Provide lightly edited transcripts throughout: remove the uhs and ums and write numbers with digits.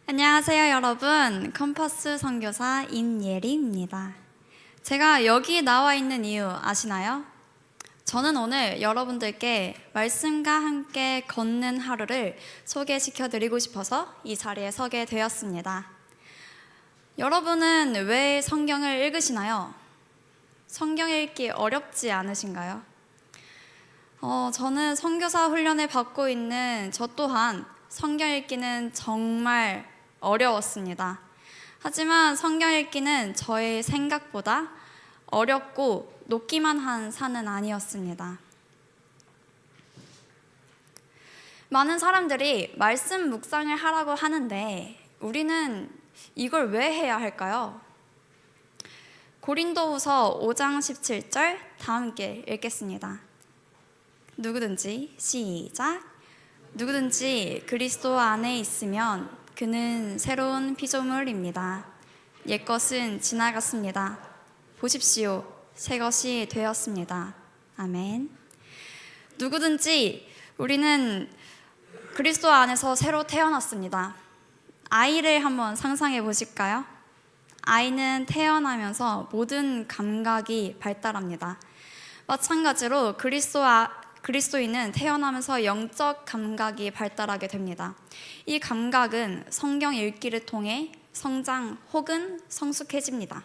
안녕하세요, 여러분. 컴퍼스 선교사 임예리입니다. 제가 여기 나와 있는 이유 아시나요? 저는 오늘 여러분들께 말씀과 함께 걷는 하루를 소개시켜 드리고 싶어서 이 자리에 서게 되었습니다. 여러분은 왜 성경을 읽으시나요? 성경 읽기 어렵지 않으신가요? 저는 선교사 훈련을 받고 있는 저 또한 성경 읽기는 정말 어려웠습니다. 하지만 성경 읽기는 저의 생각보다 어렵고 높기만 한 산은 아니었습니다. 많은 사람들이 말씀 묵상을 하라고 하는데 우리는 이걸 왜 해야 할까요? 고린도후서 5장 17절 다 함께 읽겠습니다. 누구든지 시작. 누구든지 그리스도 안에 있으면 그는 새로운 피조물입니다. 옛것은 지나갔습니다. 보십시오. 새것이 되었습니다. 아멘. 누구든지 우리는 그리스도 안에서 새로 태어났습니다. 아이를 한번 상상해 보실까요? 아이는 태어나면서 모든 감각이 발달합니다. 마찬가지로 그리스도인은 태어나면서 영적 감각이 발달하게 됩니다. 이 감각은 성경 읽기를 통해 성장 혹은 성숙해집니다.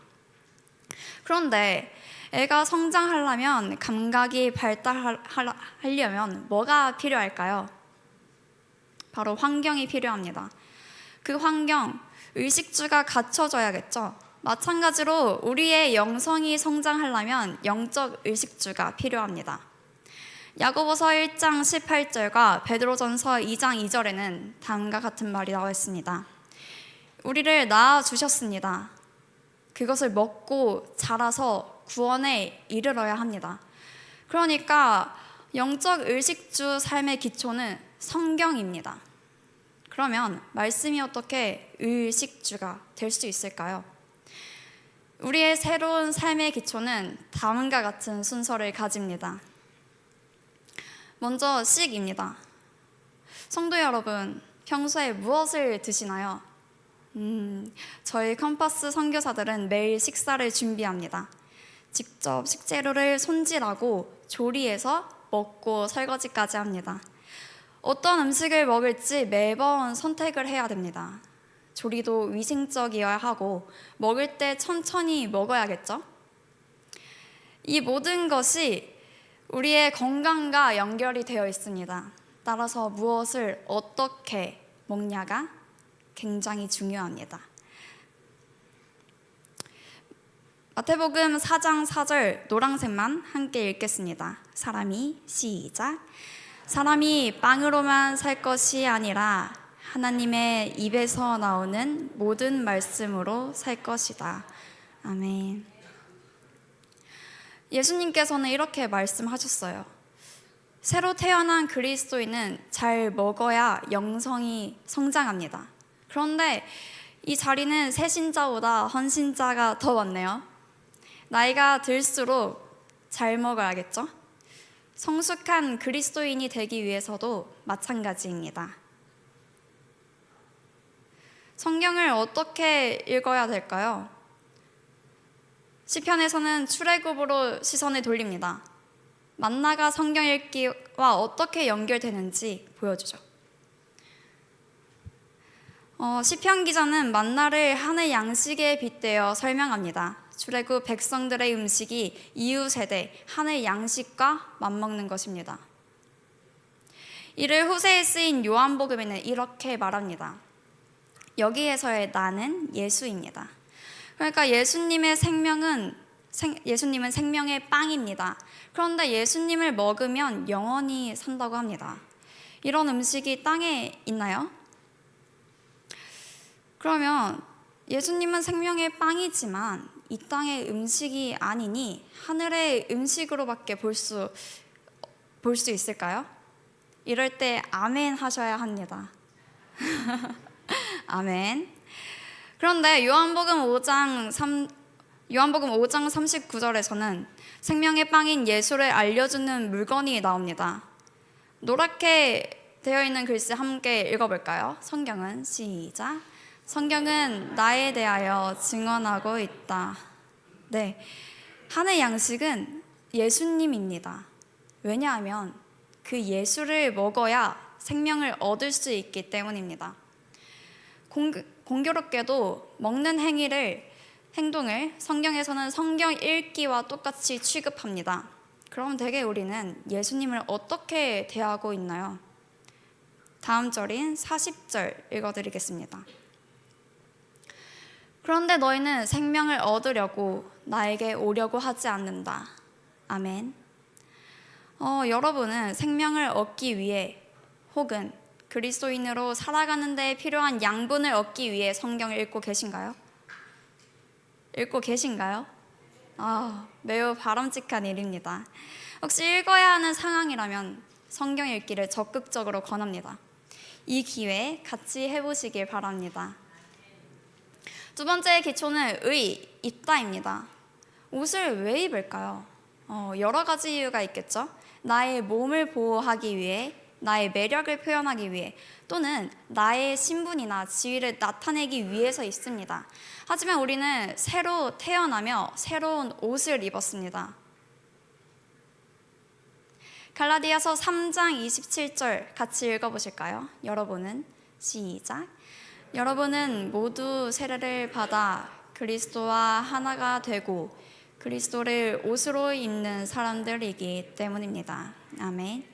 그런데 애가 성장하려면 감각이 발달하려면 뭐가 필요할까요? 바로 환경이 필요합니다. 그 환경, 의식주가 갖춰져야겠죠. 마찬가지로 우리의 영성이 성장하려면 영적 의식주가 필요합니다. 야고보서 1장 18절과 베드로전서 2장 2절에는 다음과 같은 말이 나와 있습니다. 우리를 낳아주셨습니다. 그것을 먹고 자라서 구원에 이르러야 합니다. 그러니까 영적 의식주 삶의 기초는 성경입니다. 그러면 말씀이 어떻게 의식주가 될 수 있을까요? 우리의 새로운 삶의 기초는 다음과 같은 순서를 가집니다. 먼저 식입니다. 성도 여러분, 평소에 무엇을 드시나요? 저희 컴퍼스 선교사들은 매일 식사를 준비합니다. 직접 식재료를 손질하고 조리해서 먹고 설거지까지 합니다. 어떤 음식을 먹을지 매번 선택을 해야 됩니다. 조리도 위생적이어야 하고 먹을 때 천천히 먹어야겠죠? 이 모든 것이 우리의 건강과 연결이 되어 있습니다. 따라서 무엇을 어떻게 먹냐가 굉장히 중요합니다. 마태복음 4장 4절 노란색만 함께 읽겠습니다. 사람이 시작. 사람이 빵으로만 살 것이 아니라 하나님의 입에서 나오는 모든 말씀으로 살 것이다. 아멘. 예수님께서는 이렇게 말씀하셨어요. 새로 태어난 그리스도인은 잘 먹어야 영성이 성장합니다. 그런데 이 자리는 새신자보다 헌신자가 더 많네요. 나이가 들수록 잘 먹어야겠죠? 성숙한 그리스도인이 되기 위해서도 마찬가지입니다. 성경을 어떻게 읽어야 될까요? 시편에서는 출애굽으로 시선을 돌립니다. 만나가 성경 읽기와 어떻게 연결되는지 보여주죠. 시편 기자는 만나를 하늘 양식에 빗대어 설명합니다. 출애굽 백성들의 음식이 이후 세대 하늘 양식과 맞먹는 것입니다. 이를 후세에 쓰인 요한복음에는 이렇게 말합니다. 여기에서의 나는 예수입니다. 그러니까 예수님은 생명의 빵입니다. 그런데 예수님을 먹으면 영원히 산다고 합니다. 이런 음식이 땅에 있나요? 그러면 예수님은 생명의 빵이지만 이 땅의 음식이 아니니 하늘의 음식으로밖에 볼 수 있을까요? 이럴 때 아멘 하셔야 합니다. 아멘. 그런데 요한복음 5장 39절에서는 생명의 빵인 예수를 알려주는 물건이 나옵니다. 노랗게 되어 있는 글씨 함께 읽어볼까요? 성경은 시작. 성경은 나에 대하여 증언하고 있다. 네, 한의 양식은 예수님입니다. 왜냐하면 그 예수를 먹어야 생명을 얻을 수 있기 때문입니다. 공교롭게도 먹는 행동을 성경에서는 성경 읽기와 똑같이 취급합니다. 그럼 되게 우리는 예수님을 어떻게 대하고 있나요? 다음 절인 40절 읽어드리겠습니다. 그런데 너희는 생명을 얻으려고 나에게 오려고 하지 않는다. 아멘. 여러분은 생명을 얻기 위해 혹은 그리스도인으로 살아가는 데 필요한 양분을 얻기 위해 성경을 읽고 계신가요? 읽고 계신가요? 매우 바람직한 일입니다. 혹시 읽어야 하는 상황이라면 성경 읽기를 적극적으로 권합니다. 이 기회에 같이 해보시길 바랍니다. 두 번째 기초는 입다입니다. 옷을 왜 입을까요? 여러 가지 이유가 있겠죠. 나의 몸을 보호하기 위해, 나의 매력을 표현하기 위해, 또는 나의 신분이나 지위를 나타내기 위해서 입습니다. 하지만 우리는 새로 태어나며 새로운 옷을 입었습니다. 갈라디아서 3장 27절 같이 읽어보실까요? 여러분은 시작. 여러분은 모두 세례를 받아 그리스도와 하나가 되고 그리스도를 옷으로 입는 사람들이기 때문입니다. 아멘.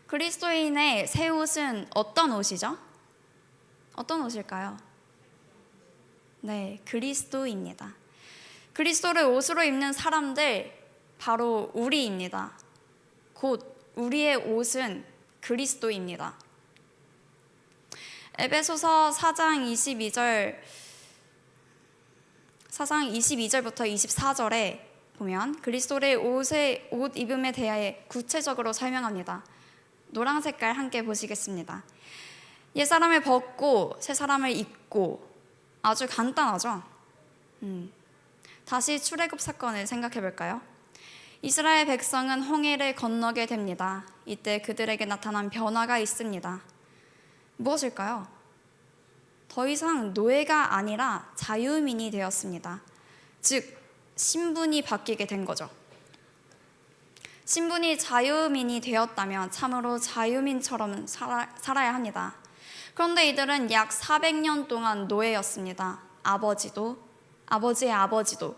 그리스도인의 새 옷은 어떤 옷이죠? 어떤 옷일까요? 네, 그리스도입니다. 그리스도를 옷으로 입는 사람들, 바로 우리입니다. 곧 우리의 옷은 그리스도입니다. 에베소서 4장 22절부터 24절에 보면 그리스도의 옷 입음에 대해 구체적으로 설명합니다. 노란 색깔 함께 보시겠습니다. 옛사람을 벗고 새사람을 입고, 아주 간단하죠? 다시 출애굽 사건을 생각해 볼까요? 이스라엘 백성은 홍해를 건너게 됩니다. 이때 그들에게 나타난 변화가 있습니다. 무엇일까요? 더 이상 노예가 아니라 자유민이 되었습니다. 즉, 신분이 바뀌게 된 거죠. 신분이 자유민이 되었다면 참으로 자유민처럼 살아야 합니다. 그런데 이들은 약 400년 동안 노예였습니다. 아버지도, 아버지의 아버지도,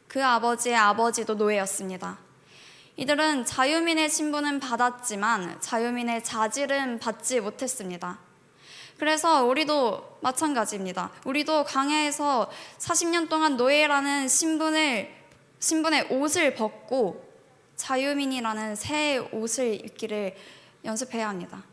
그 아버지의 아버지도 노예였습니다. 이들은 자유민의 신분은 받았지만 자유민의 자질은 받지 못했습니다. 그래서 우리도 마찬가지입니다. 우리도 광야에서 40년 동안 노예라는 신분의 옷을 벗고 자유민이라는 새 옷을 입기를 연습해야 합니다.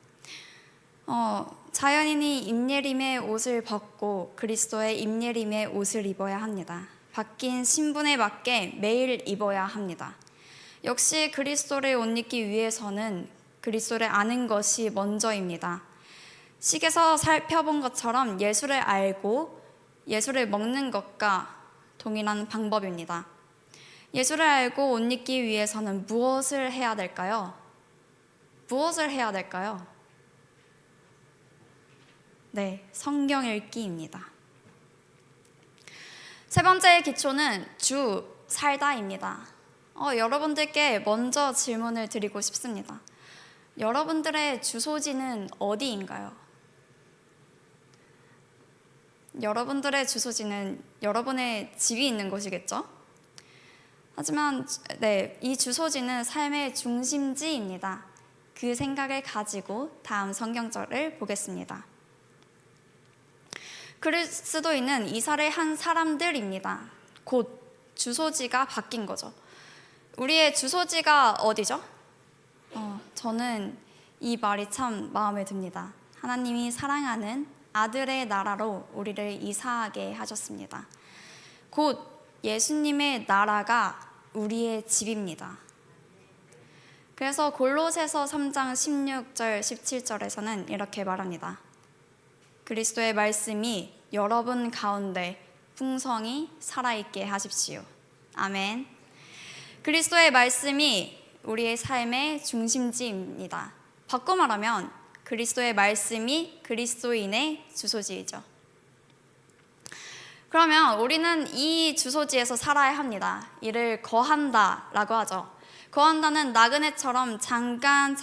자연인이 임예림의 옷을 벗고 그리스도의 임예림의 옷을 입어야 합니다. 바뀐 신분에 맞게 매일 입어야 합니다. 역시 그리스도를 옷 입기 위해서는 그리스도를 아는 것이 먼저입니다. 식에서 살펴본 것처럼 예수를 알고 예수를 먹는 것과 동일한 방법입니다. 예수를 알고 옷 입기 위해서는 무엇을 해야 될까요? 무엇을 해야 될까요? 네, 성경 읽기입니다. 세 번째 기초는 주 살다입니다. 여러분들께 먼저 질문을 드리고 싶습니다. 여러분들의 주소지는 어디인가요? 여러분들의 주소지는 여러분의 집이 있는 곳이겠죠? 하지만 이 주소지는 삶의 중심지입니다. 그 생각을 가지고 다음 성경절을 보겠습니다. 그리스도인은 이사를 한 사람들입니다. 곧 주소지가 바뀐 거죠. 우리의 주소지가 어디죠? 저는 이 말이 참 마음에 듭니다. 하나님이 사랑하는 아들의 나라로 우리를 이사하게 하셨습니다. 곧 예수님의 나라가 우리의 집입니다. 그래서 골로새서 3장 16절 17절에서는 이렇게 말합니다. 그리스도의 말씀이 여러분 가운데 풍성히 살아있게 하십시오. 아멘. 그리스도의 말씀이 우리의 삶의 중심지입니다. 바꿔 말하면 그리스도의 말씀이 그리스도인의 주소지이죠. 그러면 우리는 이 주소지에서 살아야 합니다. 이를 거한다 라고 하죠. 거한다는 나그네처럼 잠깐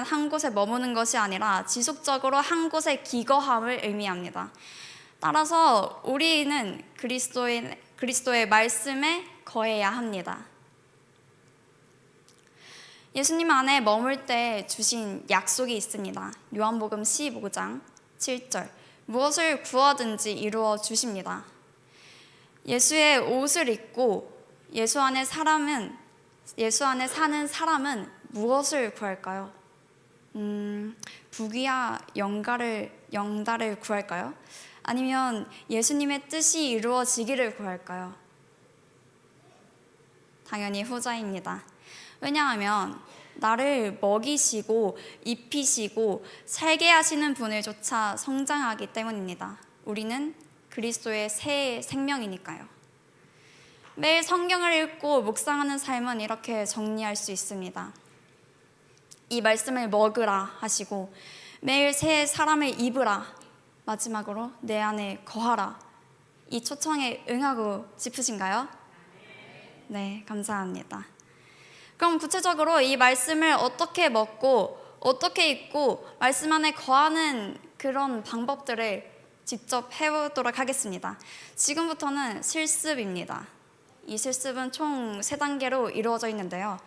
한 곳에 머무는 것이 아니라 지속적으로 한 곳에 기거함을 의미합니다. 따라서 우리는 그리스도의 말씀에 거해야 합니다. 예수님 안에 머물 때 주신 약속이 있습니다. 요한복음 15장 7절. 무엇을 구하든지 이루어 주십니다. 예수의 옷을 입고 예수 안에 사는 사람은 무엇을 구할까요? 부귀와 영달을 구할까요? 아니면 예수님의 뜻이 이루어지기를 구할까요? 당연히 후자입니다. 왜냐하면 나를 먹이시고 입히시고 살게 하시는 분을 쫓아 성장하기 때문입니다. 우리는 그리스도의 새 생명이니까요. 매일 성경을 읽고 묵상하는 삶은 이렇게 정리할 수 있습니다. 이 말씀을 먹으라 하시고 매일 새 사람을 입으라, 마지막으로 내 안에 거하라. 이 초청에 응하고 싶으신가요? 네, 감사합니다. 그럼 구체적으로 이 말씀을 어떻게 먹고 어떻게 읽고 말씀 안에 거하는 그런 방법들을 직접 해보도록 하겠습니다. 지금부터는 실습입니다. 이 실습은 총 3단계로 이루어져 있는데요.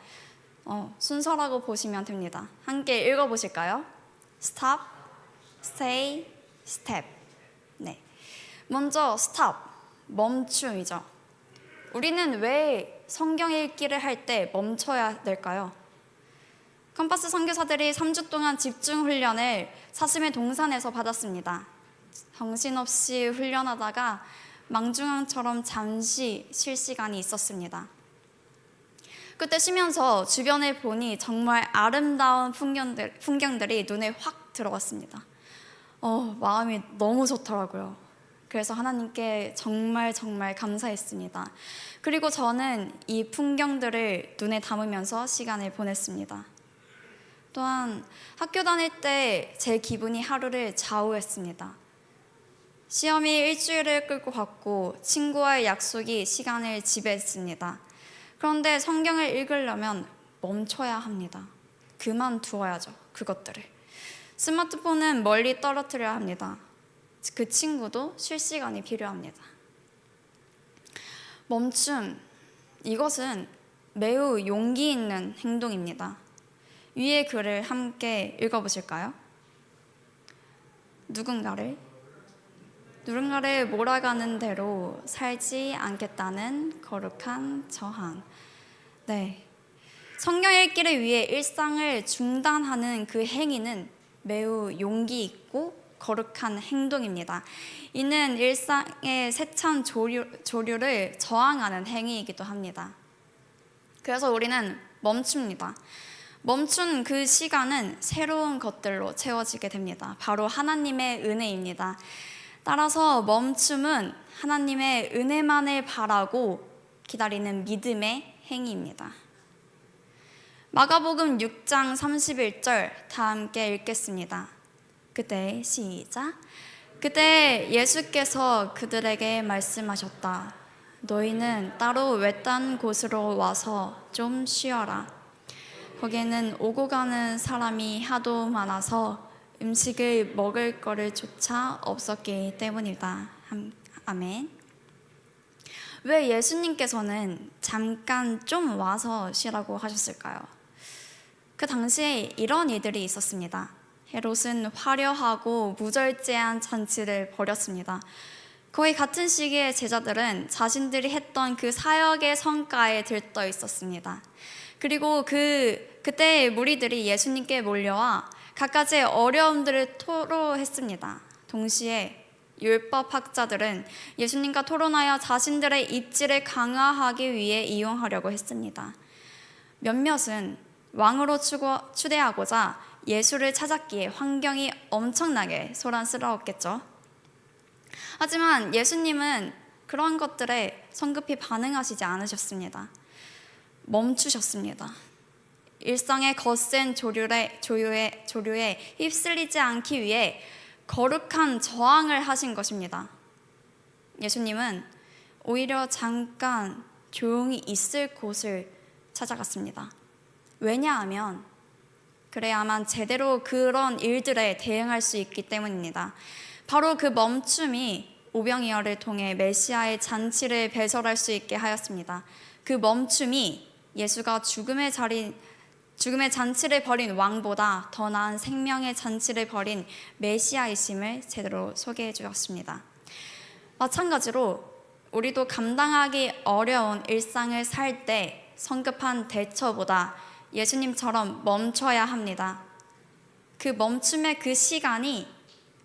순서라고 보시면 됩니다. 함께 읽어보실까요? Stop, Stay, Step. 네. 먼저 Stop, 멈춤이죠. 우리는 왜 성경 읽기를 할 때 멈춰야 될까요? 컴파스 선교사들이 3주 동안 집중 훈련을 사슴의 동산에서 받았습니다. 정신없이 훈련하다가 망중앙처럼 잠시 쉴 시간이 있었습니다. 그때 쉬면서 주변을 보니 정말 아름다운 풍경들이 눈에 확 들어왔습니다. 마음이 너무 좋더라고요. 그래서 하나님께 정말 감사했습니다. 그리고 저는 이 풍경들을 눈에 담으면서 시간을 보냈습니다. 또한 학교 다닐 때 제 기분이 하루를 좌우했습니다. 시험이 일주일을 끌고 갔고 친구와의 약속이 시간을 지배했습니다. 그런데 성경을 읽으려면 멈춰야 합니다. 그만두어야죠, 그것들을. 스마트폰은 멀리 떨어뜨려야 합니다. 그 친구도 쉴 시간이 필요합니다. 멈춤, 이것은 매우 용기 있는 행동입니다. 위의 글을 함께 읽어보실까요? 누군가를 몰아가는 대로 살지 않겠다는 거룩한 저항. 네, 성경 읽기를 위해 일상을 중단하는 그 행위는 매우 용기 있고 거룩한 행동입니다. 이는 일상의 세찬 조류를 저항하는 행위이기도 합니다. 그래서 우리는 멈춥니다. 멈춘 그 시간은 새로운 것들로 채워지게 됩니다. 바로 하나님의 은혜입니다. 따라서 멈춤은 하나님의 은혜만을 바라고 기다리는 믿음의 행위입니다. 마가복음 6장 31절 다 함께 읽겠습니다. 그때 시작. 그때 예수께서 그들에게 말씀하셨다. 너희는 따로 외딴 곳으로 와서 좀 쉬어라. 거기에는 오고 가는 사람이 하도 많아서 음식을 먹을 거를 조차 없었기 때문이다. 아멘. 왜 예수님께서는 잠깐 좀 와서 쉬라고 하셨을까요? 그 당시에 이런 일들이 있었습니다. 헤롯은 화려하고 무절제한 잔치를 벌였습니다. 거의 같은 시기에 제자들은 자신들이 했던 그 사역의 성과에 들떠 있었습니다. 그리고 그때의 무리들이 예수님께 몰려와 갖가지의 어려움들을 토로했습니다. 동시에 율법학자들은 예수님과 토론하여 자신들의 입지를 강화하기 위해 이용하려고 했습니다. 몇몇은 왕으로 추대하고자 예수를 찾았기에 환경이 엄청나게 소란스러웠겠죠. 하지만 예수님은 그런 것들에 성급히 반응하시지 않으셨습니다. 멈추셨습니다. 일상의 거센 조류에 휩쓸리지 않기 위해 거룩한 저항을 하신 것입니다. 예수님은 오히려 잠깐 조용히 있을 곳을 찾아갔습니다. 왜냐하면 그래야만 제대로 그런 일들에 대응할 수 있기 때문입니다. 바로 그 멈춤이 오병이어를 통해 메시아의 잔치를 배설할 수 있게 하였습니다. 그 멈춤이 예수가 죽음의 잔치를 벌인 왕보다 더 나은 생명의 잔치를 벌인 메시아이심을 제대로 소개해 주었습니다. 마찬가지로 우리도 감당하기 어려운 일상을 살 때 성급한 대처보다 예수님처럼 멈춰야 합니다. 그 멈춤의 그 시간이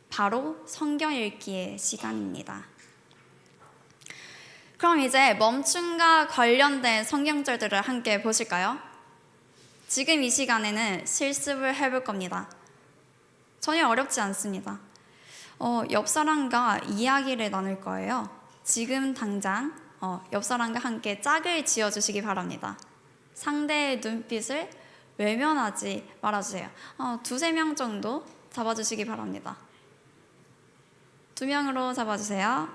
바로 성경 읽기의 시간입니다. 그럼 이제 멈춤과 관련된 성경절들을 함께 보실까요? 지금 이 시간에는 실습을 해볼 겁니다. 전혀 어렵지 않습니다. 옆 사람과 이야기를 나눌 거예요. 지금 당장 옆 사람과 함께 짝을 지어주시기 바랍니다. 상대의 눈빛을 외면하지 말아주세요. 2-3명 정도 잡아주시기 바랍니다. 2명으로 잡아주세요.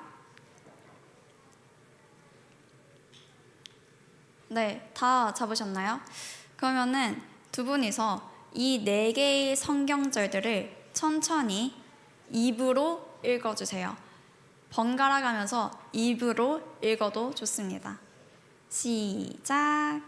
네, 다 잡으셨나요? 그러면은 두 분이서 이 4개의 성경절들을 천천히 입으로 읽어주세요. 번갈아 가면서 입으로 읽어도 좋습니다. 시작.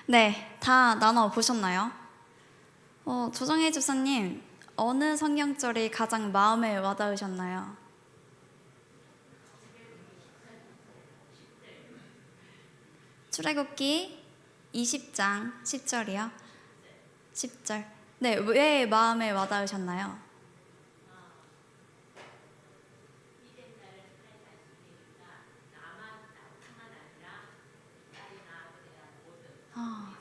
네, 다 나눠보셨나요? 조정혜 집사님, 어느 성경절이 가장 마음에 와닿으셨나요? 출애굽기 20장 10절이요? 10절. 네, 왜 마음에 와닿으셨나요? 아,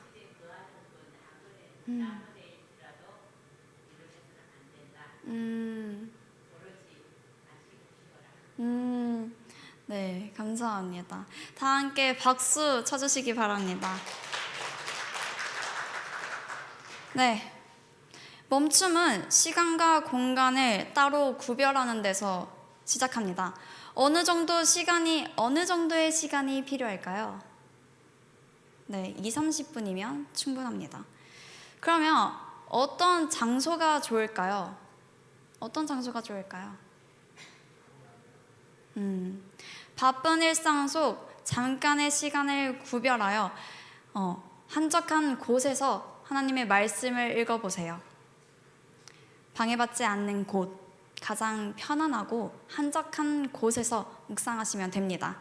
음, 네, 감사합니다. 다 함께 박수 쳐주시기 바랍니다. 네, 멈춤은 시간과 공간을 따로 구별하는 데서 시작합니다. 어느 정도의 시간이 필요할까요? 네, 2-30분이면 충분합니다. 그러면 어떤 장소가 좋을까요? 어떤 장소가 좋을까요? 바쁜 일상 속 잠깐의 시간을 구별하여 한적한 곳에서 하나님의 말씀을 읽어보세요. 방해받지 않는 곳, 가장 편안하고 한적한 곳에서 묵상하시면 됩니다.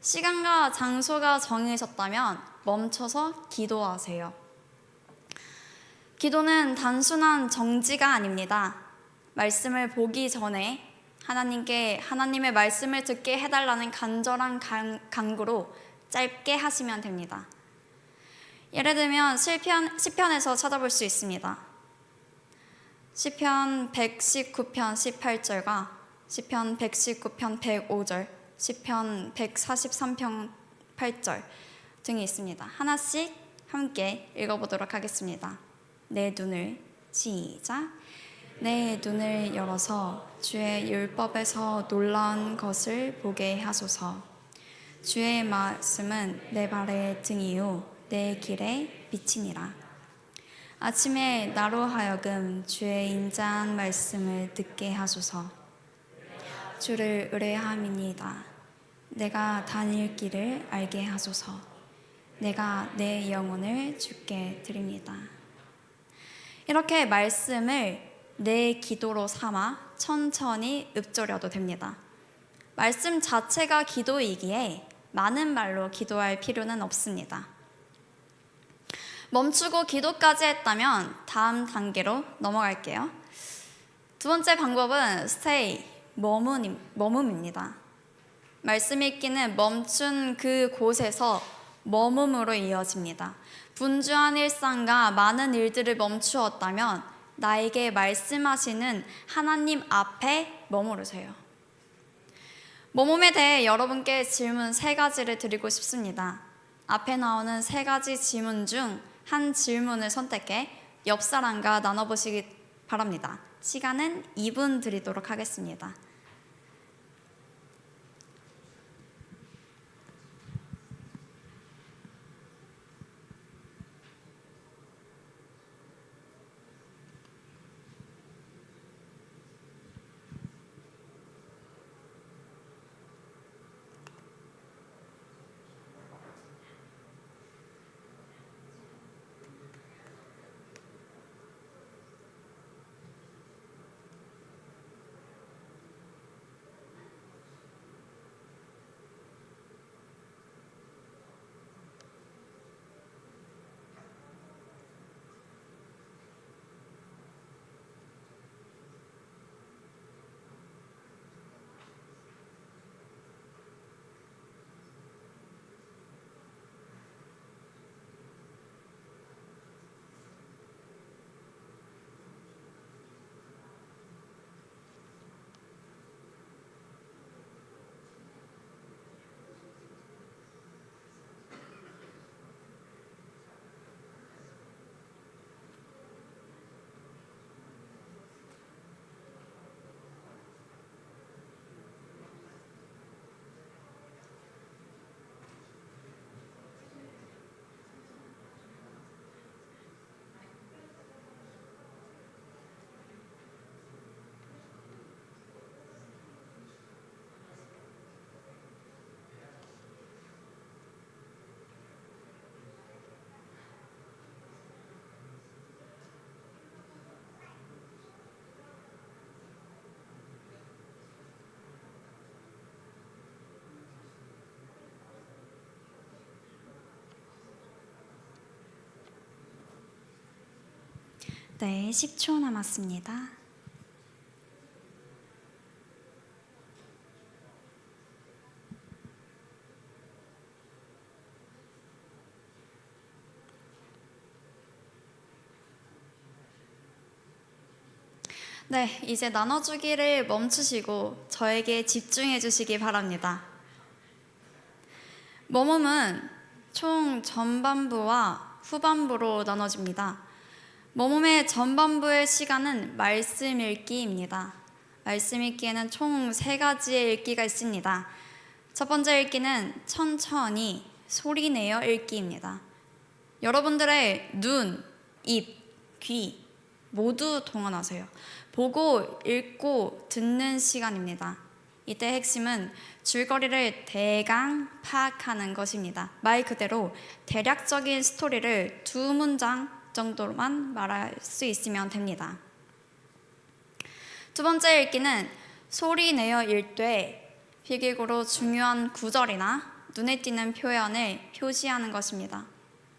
시간과 장소가 정해졌다면 멈춰서 기도하세요. 기도는 단순한 정지가 아닙니다. 말씀을 보기 전에 하나님의 말씀을 듣게 해달라는 간절한 간구로 짧게 하시면 됩니다. 예를 들면 시편에서 찾아볼 수 있습니다. 시편 119편 18절과 시편 119편 105절, 시편 143편 8절 등이 있습니다. 하나씩 함께 읽어보도록 하겠습니다. 내 눈을 시작. 내 눈을 열어서 주의 율법에서 놀라운 것을 보게 하소서. 주의 말씀은 내 발의 등이요 내 길에 빛이니라. 아침에 나로 하여금 주의 인자한 말씀을 듣게 하소서. 주를 의뢰함이니이다. 내가 다닐 길을 알게 하소서. 내가 내 영혼을 주께 드립니다. 이렇게 말씀을 내 기도로 삼아 천천히 읊조려도 됩니다. 말씀 자체가 기도이기에 많은 말로 기도할 필요는 없습니다. 멈추고 기도까지 했다면 다음 단계로 넘어갈게요. 두 번째 방법은 stay, 머뭅입니다. 말씀 읽기는 멈춘 그 곳에서 머금으로 이어집니다. 분주한 일상과 많은 일들을 멈추었다면 나에게 말씀하시는 하나님 앞에 머무르세요. 머뭅에 대해 여러분께 질문 3가지를 드리고 싶습니다. 앞에 나오는 3가지 질문 중 한 질문을 선택해 옆 사람과 나눠보시기 바랍니다. 시간은 2분 드리도록 하겠습니다. 네, 10초 남았습니다. 네, 이제 나눠주기를 멈추시고 저에게 집중해 주시기 바랍니다. 머뭅은 총 전반부와 후반부로 나눠집니다. 머뭅의 전반부의 시간은 말씀 읽기입니다. 말씀 읽기에는 총 3가지의 읽기가 있습니다. 첫 번째 읽기는 천천히 소리내어 읽기입니다. 여러분들의 눈, 입, 귀 모두 동원하세요. 보고, 읽고, 듣는 시간입니다. 이때 핵심은 줄거리를 대강 파악하는 것입니다. 말 그대로 대략적인 스토리를 2문장 정도로만 말할 수 있으면 됩니다. 두 번째 읽기는 소리 내어 읽되 필기구로 중요한 구절이나 눈에 띄는 표현을 표시하는 것입니다.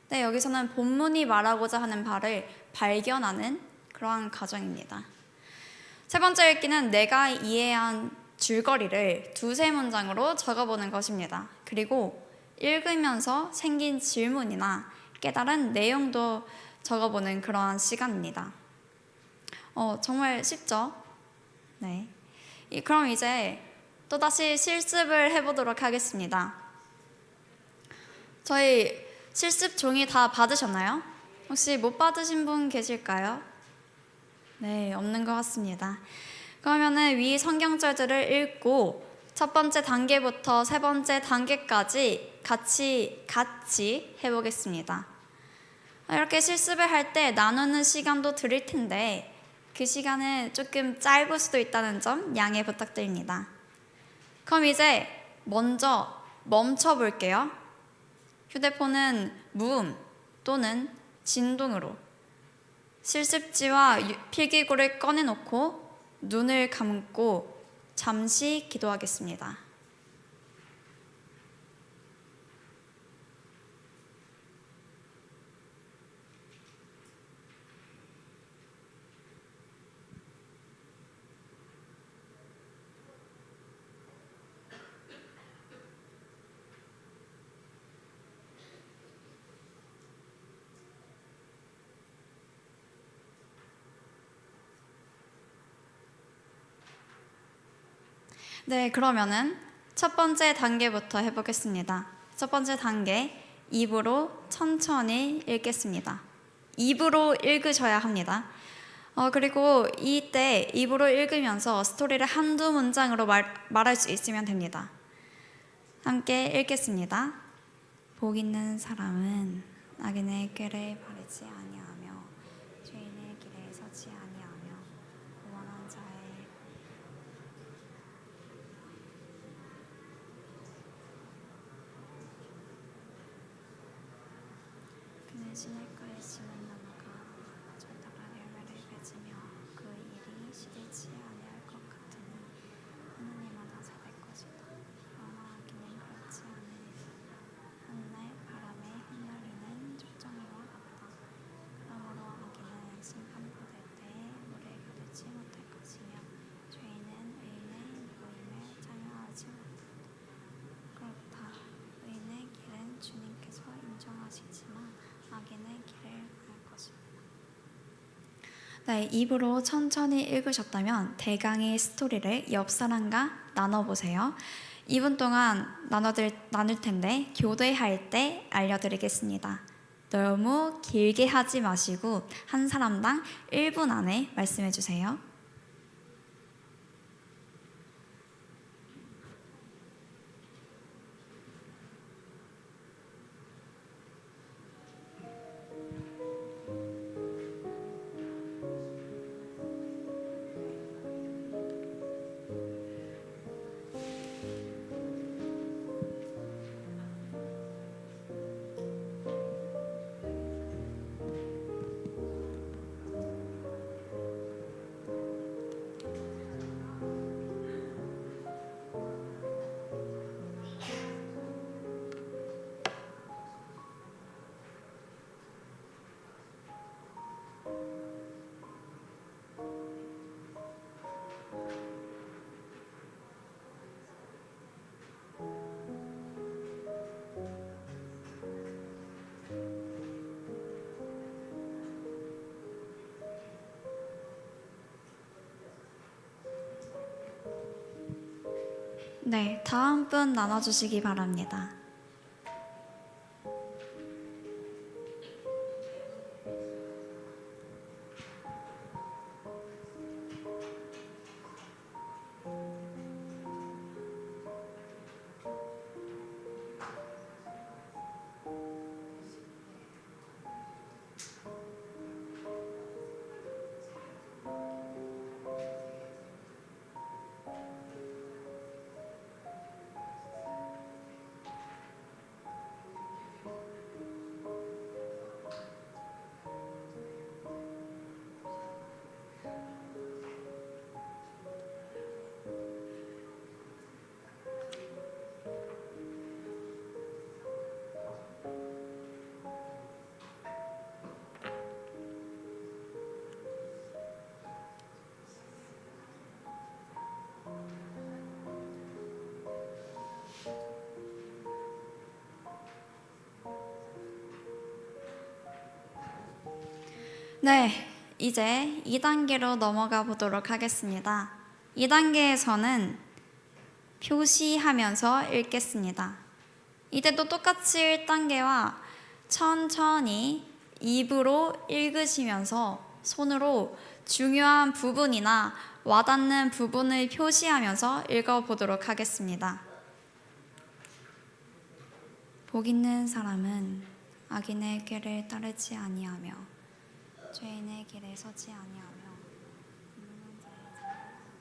네, 여기서는 본문이 말하고자 하는 바를 발견하는 그러한 과정입니다. 세 번째 읽기는 내가 이해한 줄거리를 2-3문장으로 적어보는 것입니다. 그리고 읽으면서 생긴 질문이나 깨달은 내용도 적어보는 그러한 시간입니다. 정말 쉽죠? 네. 그럼 이제 또다시 실습을 해보도록 하겠습니다. 저희 실습 종이 다 받으셨나요? 혹시 못 받으신 분 계실까요? 네, 없는 것 같습니다. 그러면은 위 성경절들을 읽고 첫 번째 단계부터 세 번째 단계까지 같이 해보겠습니다. 이렇게 실습을 할 때 나누는 시간도 드릴 텐데 그 시간은 조금 짧을 수도 있다는 점 양해 부탁드립니다. 그럼 이제 먼저 멈춰 볼게요. 휴대폰은 무음 또는 진동으로 실습지와 필기구를 꺼내놓고 눈을 감고 잠시 기도하겠습니다. 네, 그러면은 첫 번째 단계부터 해보겠습니다. 첫 번째 단계, 입으로 천천히 읽겠습니다. 입으로 읽으셔야 합니다. 그리고 이때 입으로 읽으면서 스토리를 한두 문장으로 말할 수 있으면 됩니다. 함께 읽겠습니다. 복 있는 사람은 악인의 꾀를 바르지 아니하며 죄인의 길에 서지 아니하며 원한 자의 그는 신일가에 심은 나무가 절다가 열매를 맺으며 그 일이 시들지 아니할 것 같으니 하나님마다 잘 될 것이다. 그러나 악인은 그렇지 않으리라. 한날 바람에 흩날리는 족정이와 같다. 그러므로 악인은 심판받을 때에 물에 가두지 못할 것이며 죄인은 의인의 모임에 참여하지 못한다. 그렇다. 의인의 길은 주님께서 인정하시지만 악인의 길을 알 것입니다. 네, 입으로 천천히 읽으셨다면 대강의 스토리를 옆 사람과 나눠보세요. 2분 동안 나눌 텐데 교대할 때 알려드리겠습니다. 너무 길게 하지 마시고 한 사람당 1분 안에 말씀해 주세요. 네, 다음 분 나눠주시기 바랍니다. 네, 이제 2단계로 넘어가 보도록 하겠습니다. 2단계에서는 표시하면서 읽겠습니다. 이때도 똑같이 1단계와 천천히 입으로 읽으시면서 손으로 중요한 부분이나 와닿는 부분을 표시하면서 읽어보도록 하겠습니다. 복 있는 사람은 악인의 길을 따르지 아니하며 죄인의 길에 서지 아니하며 없는 자의 자리에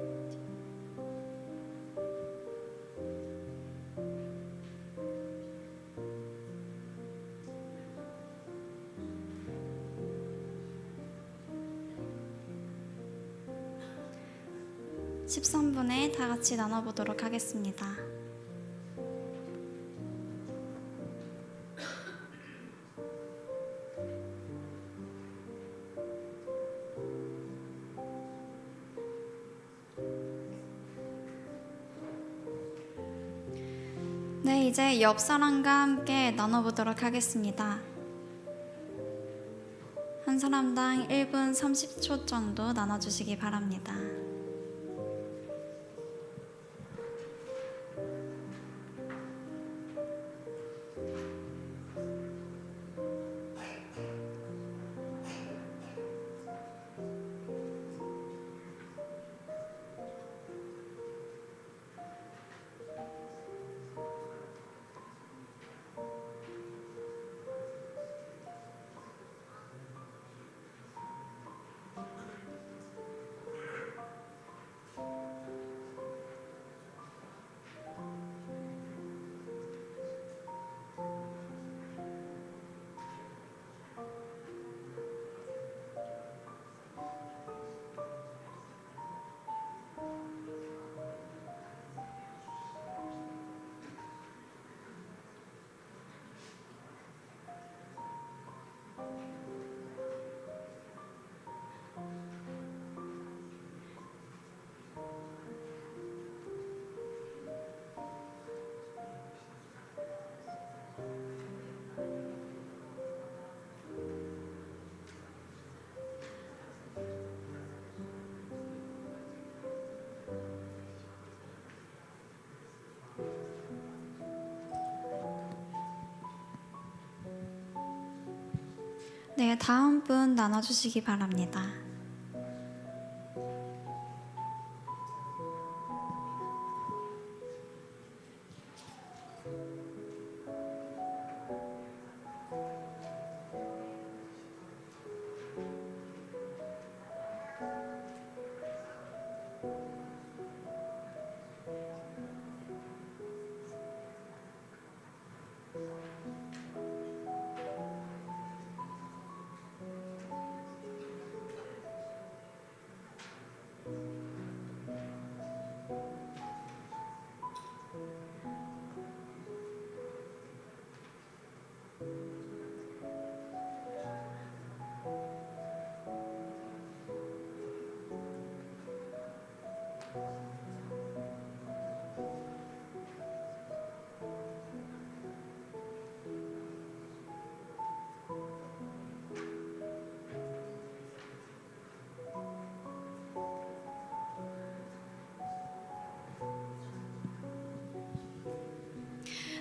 앉지 않으며. 13분에 다 같이 나눠보도록 하겠습니다. 네, 이제 옆 사람과 함께 나눠보도록 하겠습니다. 한 사람당 1분 30초 정도 나눠주시기 바랍니다. 네, 다음 분 나눠주시기 바랍니다.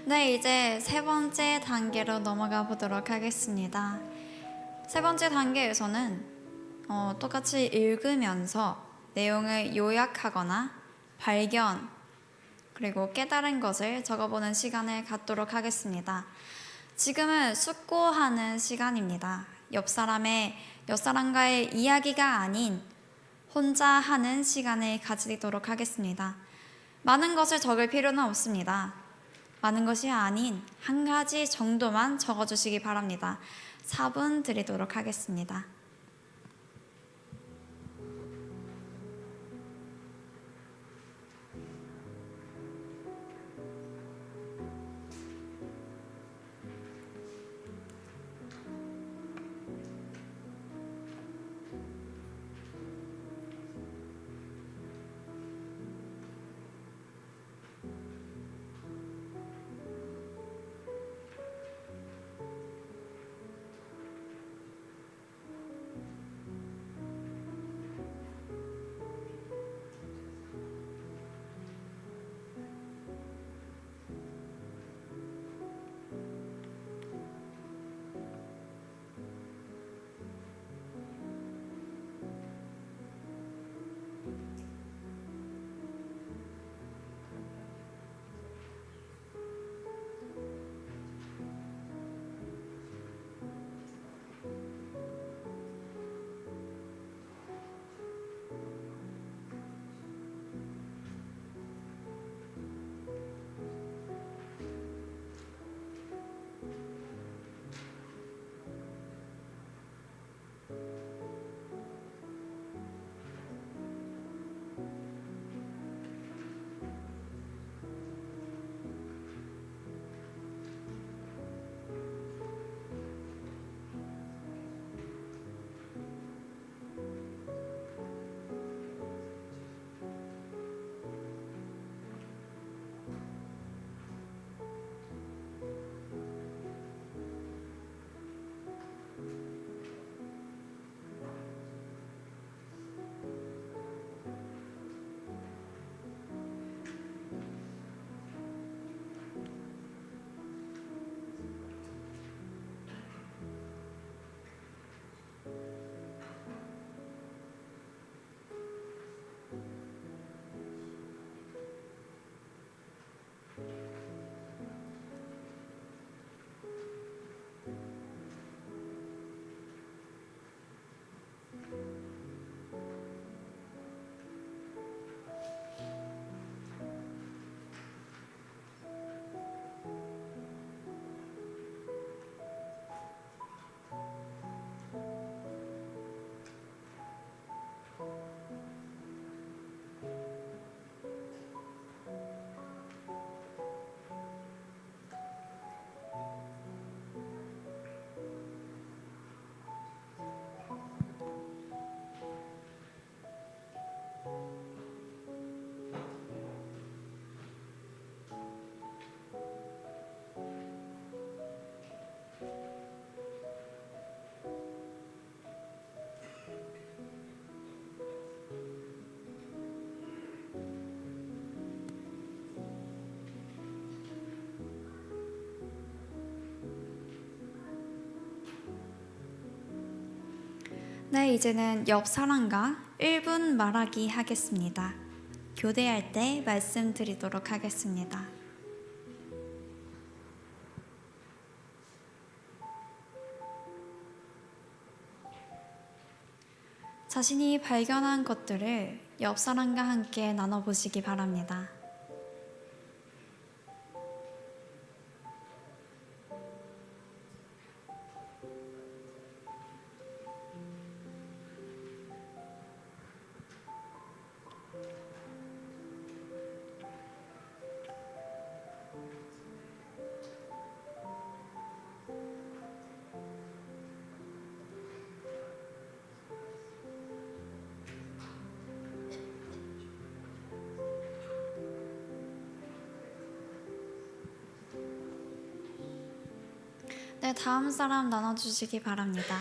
네, 이제 세 번째 단계로 넘어가 보도록 하겠습니다. 세 번째 단계에서는 똑같이 읽으면서 내용을 요약하거나 발견, 그리고 깨달은 것을 적어보는 시간을 갖도록 하겠습니다. 지금은 숙고하는 시간입니다. 옆 사람과의 이야기가 아닌 혼자 하는 시간을 가지도록 하겠습니다. 많은 것을 적을 필요는 없습니다. 많은 것이 아닌 한 가지 정도만 적어주시기 바랍니다. 4분 드리도록 하겠습니다. 네, 이제는 옆 사람과 1분 말하기 하겠습니다. 교대할 때 말씀드리도록 하겠습니다. 자신이 발견한 것들을 옆 사람과 함께 나눠보시기 바랍니다. 네, 다음 사람 나눠주시기 바랍니다.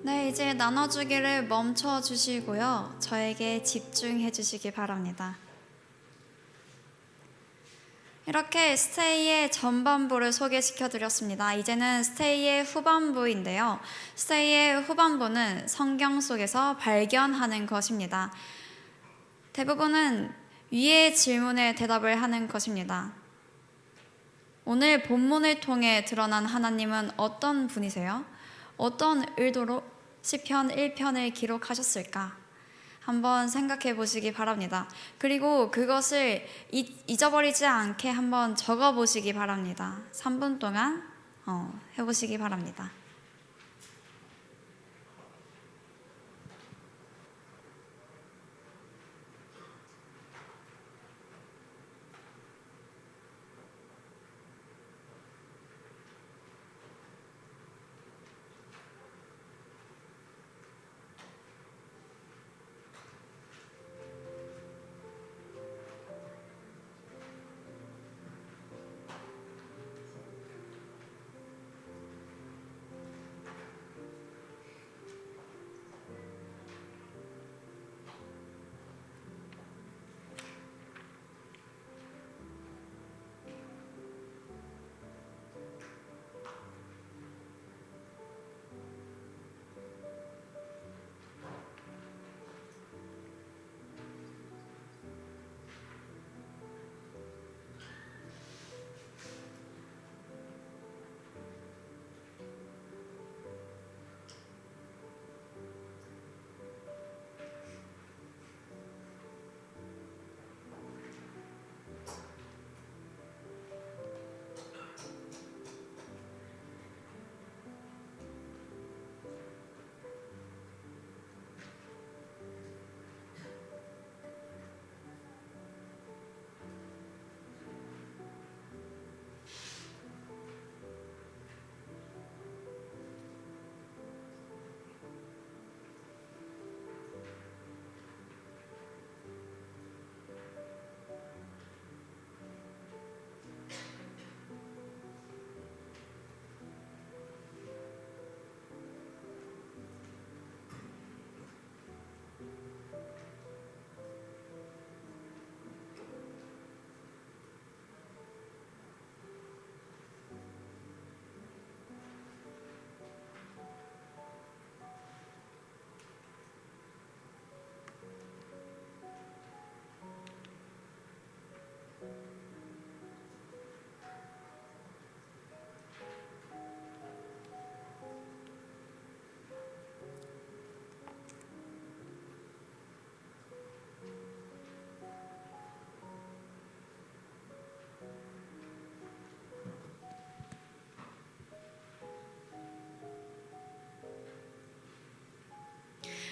네, 이제 나눠주기를 멈춰 주시고요. 저에게 집중해 주시기 바랍니다. 이렇게 스테이의 전반부를 소개시켜 드렸습니다. 이제는 스테이의 후반부인데요. 스테이의 후반부는 성경 속에서 발견하는 것입니다. 대부분은 위의 질문에 대답을 하는 것입니다. 오늘 본문을 통해 드러난 하나님은 어떤 분이세요? 어떤 의도로 시편 1편을 기록하셨을까? 한번 생각해 보시기 바랍니다. 그리고 그것을 잊어버리지 않게 한번 적어 보시기 바랍니다. 3분 동안 해보시기 바랍니다.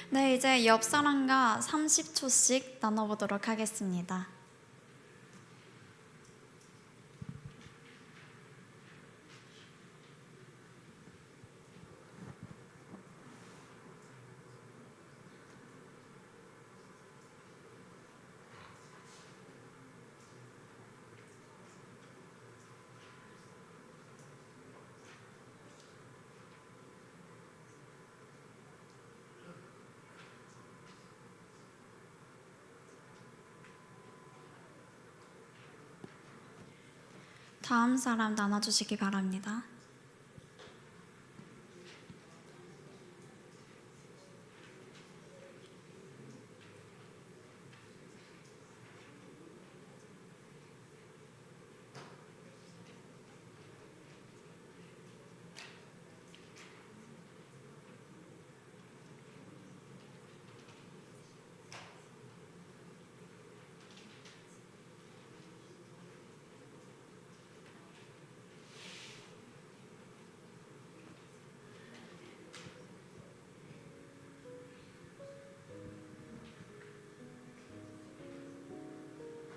네, 이제 옆 사람과 30초씩 나눠보도록 하겠습니다. 다음 사람 나눠주시기 바랍니다.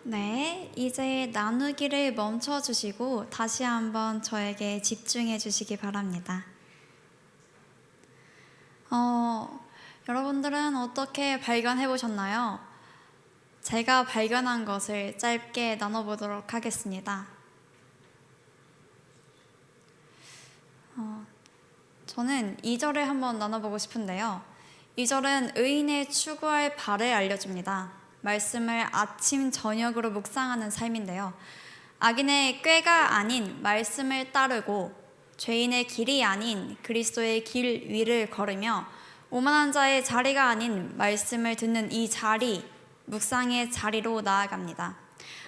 네, 이제 나누기를 멈춰 주시고 다시 한번 저에게 집중해 주시기 바랍니다. 여러분들은 어떻게 발견해 보셨나요? 제가 발견한 것을 짧게 나눠보도록 하겠습니다. 저는 2절을 한번 나눠보고 싶은데요. 2절은 의인의 추구할 바를 알려줍니다. 말씀을 아침 저녁으로 묵상하는 삶인데요. 악인의 꾀가 아닌 말씀을 따르고 죄인의 길이 아닌 그리스도의 길 위를 걸으며 오만한 자의 자리가 아닌 말씀을 듣는 이 자리, 묵상의 자리로 나아갑니다.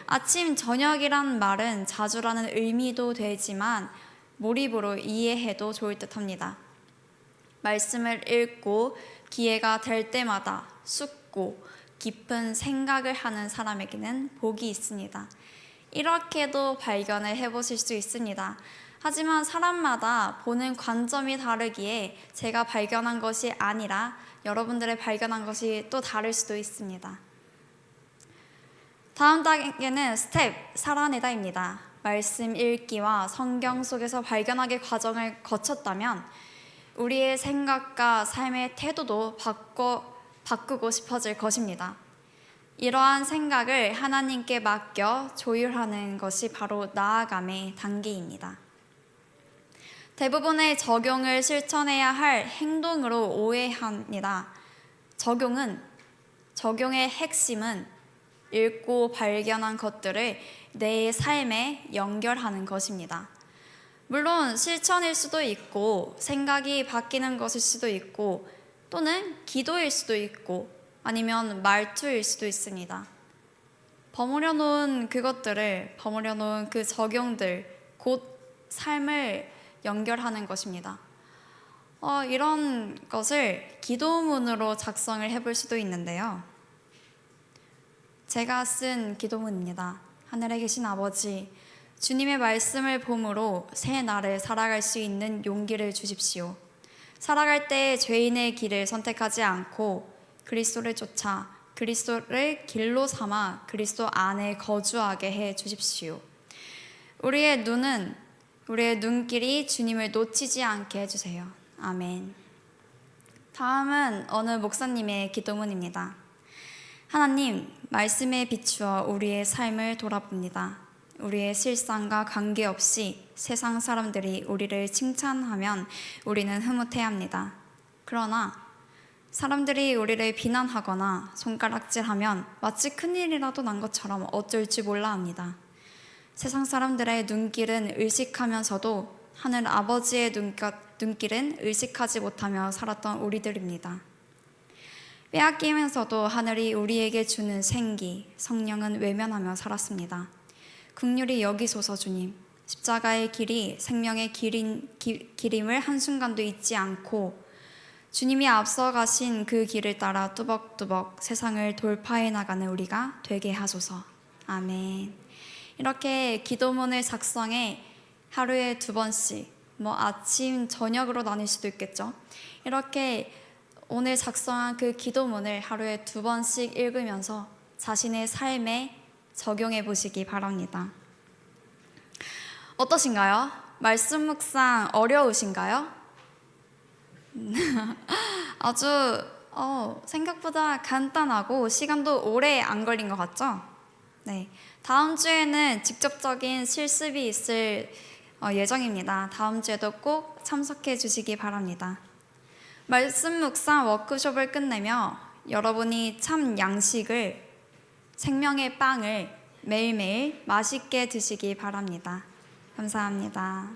아침 저녁이란 말은 자주라는 의미도 되지만 몰입으로 이해해도 좋을 듯합니다. 말씀을 읽고 기회가 될 때마다 숙고 깊은 생각을 하는 사람에게는 복이 있습니다. 이렇게도 발견을 해보실 수 있습니다. 하지만 사람마다 보는 관점이 다르기에 제가 발견한 것이 아니라 여러분들의 발견한 것이 또 다를 수도 있습니다. 다음 단계는 스텝 살아내다입니다. 말씀 읽기와 성경 속에서 발견하기 과정을 거쳤다면 우리의 생각과 삶의 태도도 바꾸고 싶어질 것입니다. 이러한 생각을 하나님께 맡겨 조율하는 것이 바로 나아감의 단계입니다. 대부분의 적용을 실천해야 할 행동으로 오해합니다. 적용의 핵심은 읽고 발견한 것들을 내 삶에 연결하는 것입니다. 물론 실천일 수도 있고 생각이 바뀌는 것일 수도 있고 또는 기도일 수도 있고 아니면 말투일 수도 있습니다. 버무려 놓은 그 적용들, 곧 삶을 연결하는 것입니다. 이런 것을 기도문으로 작성을 해볼 수도 있는데요. 제가 쓴 기도문입니다. 하늘에 계신 아버지, 주님의 말씀을 봄으로 새 날을 살아갈 수 있는 용기를 주십시오. 살아갈 때 죄인의 길을 선택하지 않고 그리스도를 쫓아 그리스도를 길로 삼아 그리스도 안에 거주하게 해 주십시오. 우리의 눈길이 주님을 놓치지 않게 해주세요. 아멘. 다음은 어느 목사님의 기도문입니다. 하나님, 말씀에 비추어 우리의 삶을 돌아봅니다. 우리의 실상과 관계없이 세상 사람들이 우리를 칭찬하면 우리는 흐뭇해합니다. 그러나 사람들이 우리를 비난하거나 손가락질하면 마치 큰일이라도 난 것처럼 어쩔지 몰라 합니다. 세상 사람들의 눈길은 의식하면서도 하늘 아버지의 눈길은 의식하지 못하며 살았던 우리들입니다. 빼앗기면서도 하늘이 우리에게 주는 생기, 성령은 외면하며 살았습니다. 긍휼히 여기소서 주님. 십자가의 길이 생명의 길임을 한순간도 잊지 않고 주님이 앞서 가신 그 길을 따라 뚜벅뚜벅 세상을 돌파해 나가는 우리가 되게 하소서. 아멘. 이렇게 기도문을 작성해 하루에 2번씩, 아침, 저녁으로 나눌 수도 있겠죠. 이렇게 오늘 작성한 그 기도문을 하루에 2번씩 읽으면서 자신의 삶에 적용해 보시기 바랍니다. 어떠신가요? 말씀 묵상 어려우신가요? 아주 생각보다 간단하고 시간도 오래 안 걸린 것 같죠? 네, 다음 주에는 직접적인 실습이 있을 예정입니다. 다음 주에도 꼭 참석해 주시기 바랍니다. 말씀 묵상 워크숍을 끝내며 여러분이 참 양식을, 생명의 빵을 매일매일 맛있게 드시기 바랍니다. 감사합니다.